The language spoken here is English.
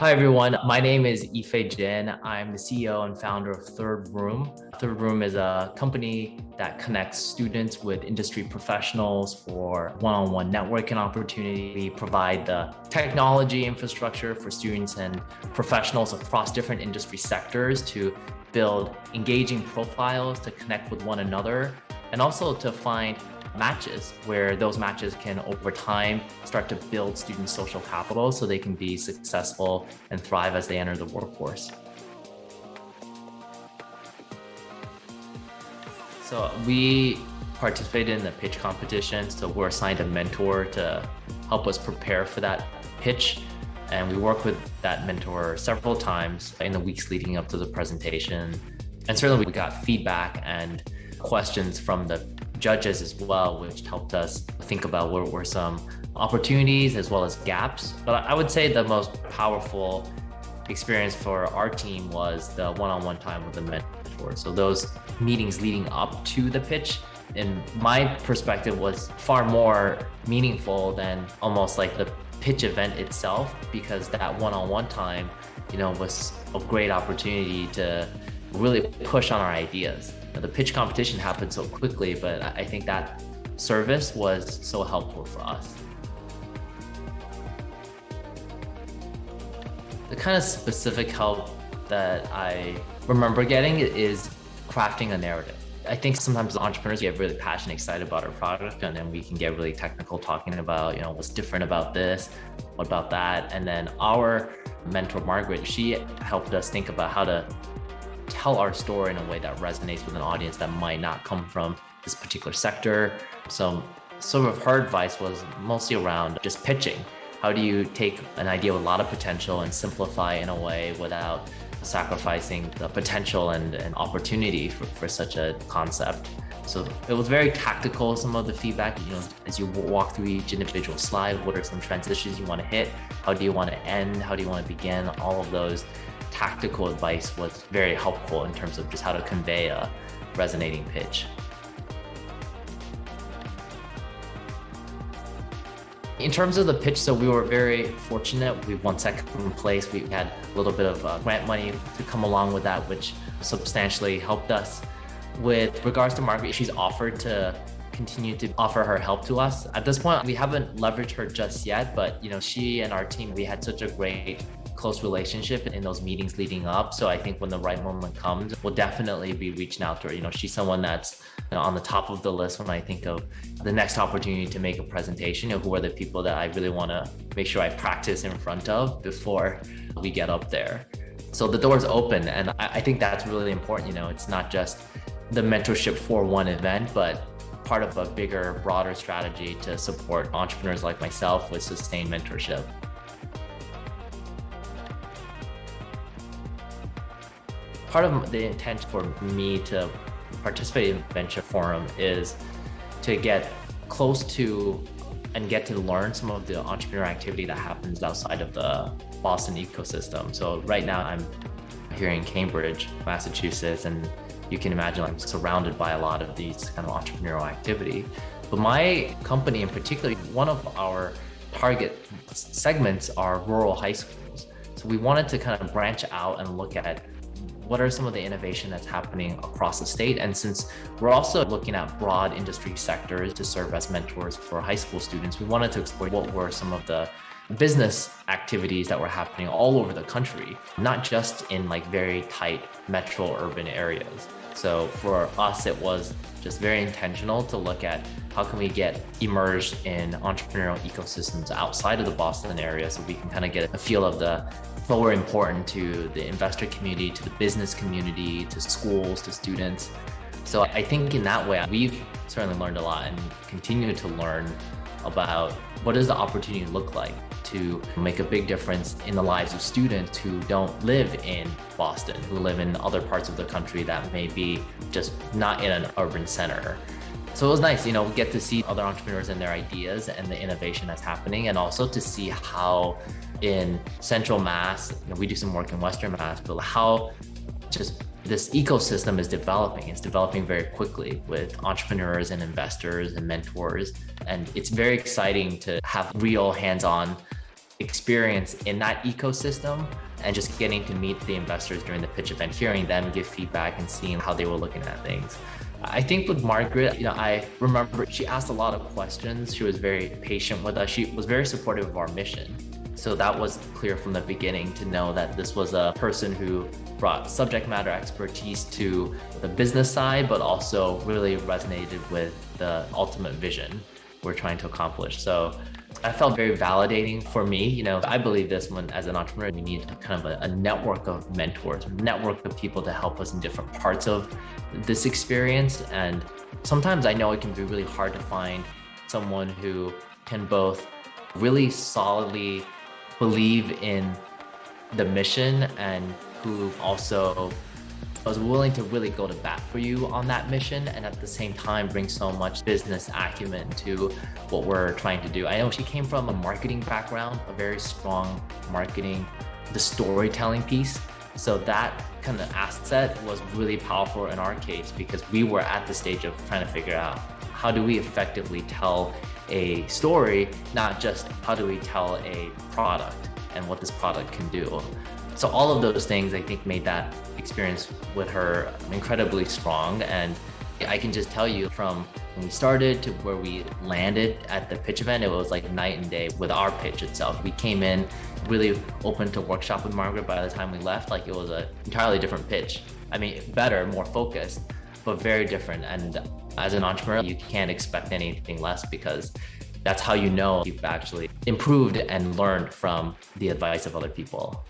Hi, everyone. My name is Yefei Jin. I'm the CEO and founder of Third Room. Third Room is a company that connects students with industry professionals for one-on-one networking opportunity. We provide the technology infrastructure for students and professionals across different industry sectors to build engaging profiles, to connect with one another, and also to find matches where those matches can over time start to build student social capital so they can be successful and thrive as they enter the workforce. So we participated in the pitch competition. So we're assigned a mentor to help us prepare for that pitch. And we worked with that mentor several times in the weeks leading up to the presentation. And certainly we got feedback and questions from the judges as well, which helped us think about what were some opportunities as well as gaps. But I would say the most powerful experience for our team was the one-on-one time with the mentor. So those meetings leading up to the pitch, in my perspective, was far more meaningful than almost like the pitch event itself, because that one-on-one time, was a great opportunity to really push on our ideas. The pitch competition happened so quickly, but I think that service was so helpful for us. The kind of specific help that I remember getting is crafting a narrative. I think sometimes entrepreneurs get really passionate, excited about our product, and then we can get really technical talking about, what's different about this, what about that. And then our mentor, Margaret, she helped us think about how to tell our story in a way that resonates with an audience that might not come from this particular sector. So some of her advice was mostly around just pitching. How do you take an idea with a lot of potential and simplify in a way without sacrificing the potential and opportunity for such a concept? So it was very tactical, some of the feedback, as you walk through each individual slide, what are some transitions you want to hit? How do you want to end? How do you want to begin? All of those tactical advice was very helpful in terms of just how to convey a resonating pitch. In terms of the pitch, so we were very fortunate. We won second place. We had a little bit of grant money to come along with that, which substantially helped us. With regards to Margaret, she's offered to continue to offer her help to us. At this point, we haven't leveraged her just yet, but she and our team, we had such a great close relationship in those meetings leading up. So I think when the right moment comes, we'll definitely be reaching out to her. She's someone that's on the top of the list when I think of the next opportunity to make a presentation. Who are the people that I really want to make sure I practice in front of before we get up there. So the door's open, and I think that's really important. It's not just the mentorship for one event, but part of a bigger, broader strategy to support entrepreneurs like myself with sustained mentorship. Part of the intent for me to participate in Venture Forum is to get close to and get to learn some of the entrepreneurial activity that happens outside of the Boston ecosystem. So right now I'm here in Cambridge, Massachusetts, and you can imagine I'm surrounded by a lot of these kind of entrepreneurial activity. But my company in particular, one of our target segments are rural high schools. So we wanted to kind of branch out and look at what are some of the innovation that's happening across the state. And since we're also looking at broad industry sectors to serve as mentors for high school students, we wanted to explore what were some of the business activities that were happening all over the country, not just in very tight metro urban areas. So for us, it was just very intentional to look at how can we get immersed in entrepreneurial ecosystems outside of the Boston area so we can kind of get a feel of what were important to the investor community, to the business community, to schools, to students. So I think in that way, we've certainly learned a lot and continue to learn about what does the opportunity look like to make a big difference in the lives of students who don't live in Boston, who live in other parts of the country that may be just not in an urban center. So it was nice, get to see other entrepreneurs and their ideas and the innovation that's happening, and also to see how in Central Mass, we do some work in Western Mass, but how just this ecosystem is developing. It's developing very quickly with entrepreneurs and investors and mentors. And it's very exciting to have real hands-on experience in that ecosystem and just getting to meet the investors during the pitch event, hearing them give feedback and seeing how they were looking at things. I think with Margaret, I remember she asked a lot of questions. She was very patient with us. She was very supportive of our mission. So that was clear from the beginning to know that this was a person who brought subject matter expertise to the business side, but also really resonated with the ultimate vision we're trying to accomplish. So I felt very validating for me. I believe this when, as an entrepreneur, we need kind of a network of mentors, a network of people to help us in different parts of this experience. And sometimes I know it can be really hard to find someone who can both really solidly believe in the mission and who also was willing to really go to bat for you on that mission, and at the same time bring so much business acumen to what we're trying to do. I know she came from a marketing background, a very strong marketing, the storytelling piece. So that kind of asset was really powerful in our case because we were at the stage of trying to figure out how do we effectively tell a story, not just how do we tell a product and what this product can do. So all of those things, I think, made that experience with her incredibly strong. And I can just tell you from when we started to where we landed at the pitch event, it was like night and day with our pitch itself. We came in really open to workshop with Margaret. By the time we left, like it was an entirely different pitch. I mean, better, more focused, but very different. And as an entrepreneur, you can't expect anything less because that's how you've actually improved and learned from the advice of other people.